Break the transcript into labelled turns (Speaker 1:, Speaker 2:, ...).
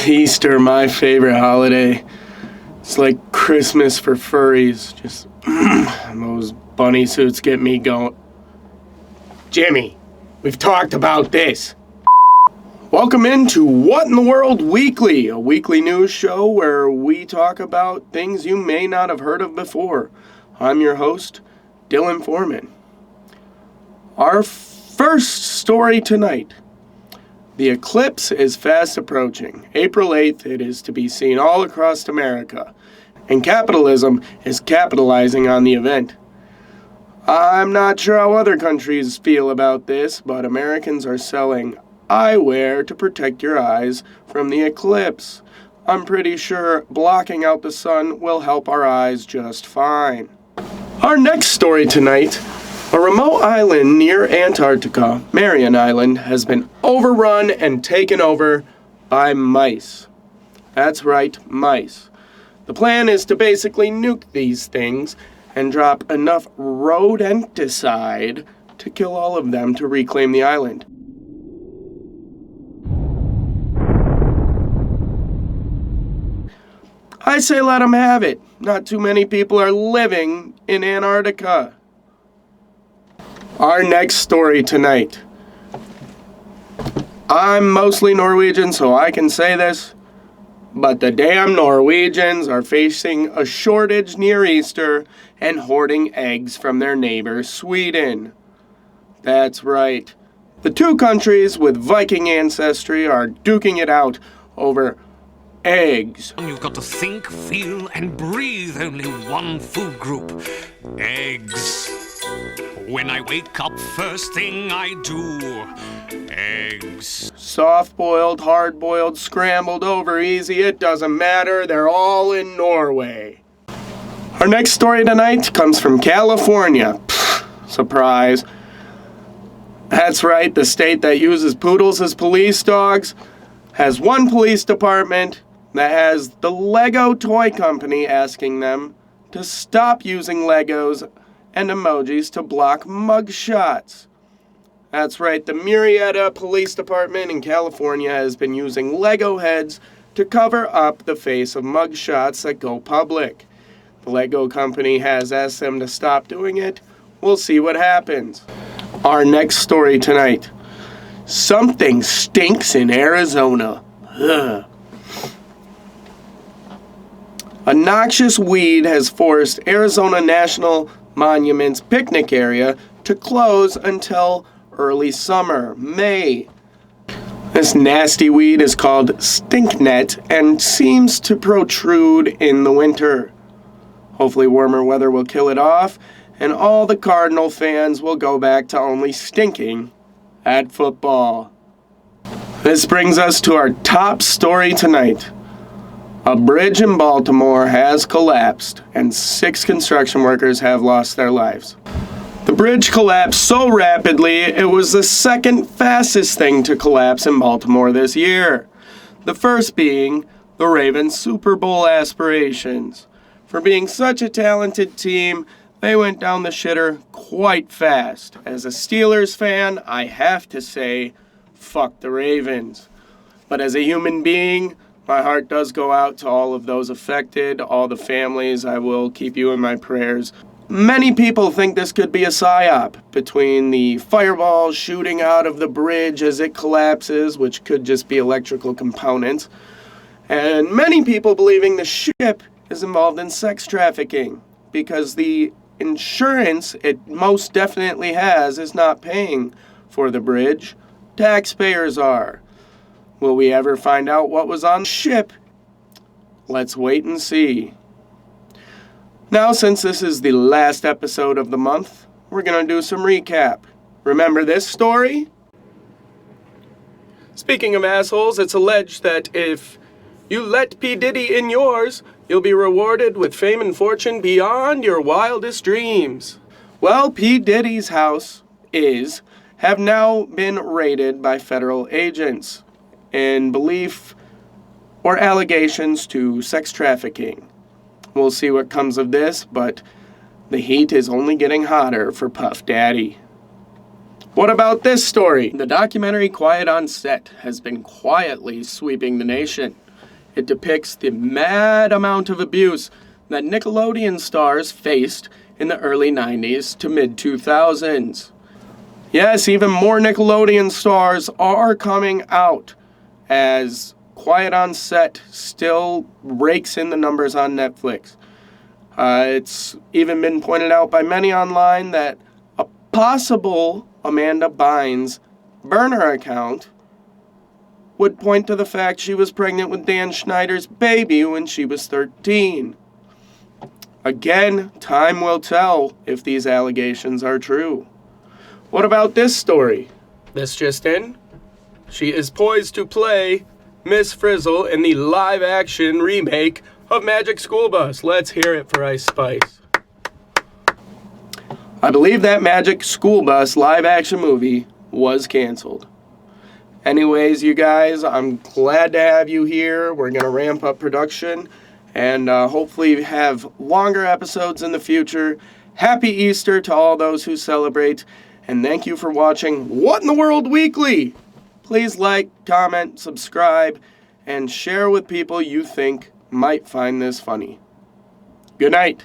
Speaker 1: Easter, my favorite holiday. It's like Christmas for furries. Just those bunny suits get me going. Jimmy, we've talked about this. Welcome into What in the World Weekly, a weekly news show where we talk about things you may not have heard of before. I'm your host, Dylan Foreman. Our first story tonight. The eclipse is fast approaching. April 8th, it is to be seen all across America, and capitalism is capitalizing on the event. I'm not sure how other countries feel about this, but Americans are selling eyewear to protect your eyes from the eclipse. I'm pretty sure blocking out the sun will help our eyes just fine. Our next story tonight. A remote island near Antarctica, Marion Island, has been overrun and taken over by mice. That's right, mice. The plan is to basically nuke these things and drop enough rodenticide to kill all of them to reclaim the island. I say let them have it. Not too many people are living in Antarctica. Our next story tonight. I'm mostly Norwegian, so I can say this, but the damn Norwegians are facing a shortage near Easter and hoarding eggs from their neighbor, Sweden. That's right. The two countries with Viking ancestry are duking it out over eggs.
Speaker 2: You've got to think, feel, and breathe only one food group. Eggs. When I wake up, first thing I do, eggs.
Speaker 1: Soft-boiled, hard-boiled, scrambled over easy, it doesn't matter, they're all in Norway. Our next story tonight comes from California. Surprise. That's right, the state that uses poodles as police dogs has one police department that has the Lego toy company asking them to stop using Legos and emojis to block mugshots. That's right, the Murrieta Police Department in California has been using Lego heads to cover up the face of mugshots that go public. The Lego company has asked them to stop doing it. We'll see what happens. Our next story tonight. Something stinks in Arizona. Ugh. A noxious weed has forced Arizona National Monument's picnic area to close until early summer, May. This nasty weed is called stinknet and seems to protrude in the winter. Hopefully warmer weather will kill it off, and all the Cardinal fans will go back to only stinking at football. This brings us to our top story tonight. A bridge in Baltimore has collapsed, and 6 construction workers have lost their lives. The bridge collapsed so rapidly, it was the second fastest thing to collapse in Baltimore this year. The first being the Ravens' Super Bowl aspirations. For being such a talented team, they went down the shitter quite fast. As a Steelers fan, I have to say, fuck the Ravens. But as a human being, my heart does go out to all of those affected, all the families. I will keep you in my prayers. Many people think this could be a psyop between the fireballs shooting out of the bridge as it collapses, which could just be electrical components, and many people believing the ship is involved in sex trafficking because the insurance it most definitely has is not paying for the bridge. Taxpayers are. Will we ever find out what was on the ship? Let's wait and see. Now, since this is the last episode of the month, we're going to do some recap. Remember this story? Speaking of assholes, it's alleged that if you let P. Diddy in yours, you'll be rewarded with fame and fortune beyond your wildest dreams. Well, P. Diddy's house have now been raided by federal agents in belief or allegations to sex trafficking. We'll see what comes of this, but the heat is only getting hotter for Puff Daddy. What about this story? The documentary Quiet on Set has been quietly sweeping the nation. It depicts the mad amount of abuse that Nickelodeon stars faced in the early 90s to mid-2000s. Yes, even more Nickelodeon stars are coming out as Quiet on Set still rakes in the numbers on Netflix. It's even been pointed out by many online that a possible Amanda Bynes burner account would point to the fact she was pregnant with Dan Schneider's baby when she was 13. Again, time will tell if these allegations are true. What about this story? This just in. She is poised to play Miss Frizzle in the live-action remake of Magic School Bus. Let's hear it for Ice Spice. I believe that Magic School Bus live-action movie was canceled. Anyways, you guys, I'm glad to have you here. We're going to ramp up production and hopefully have longer episodes in the future. Happy Easter to all those who celebrate, and thank you for watching What in the World Weekly. Please like, comment, subscribe, and share with people you think might find this funny. Good night.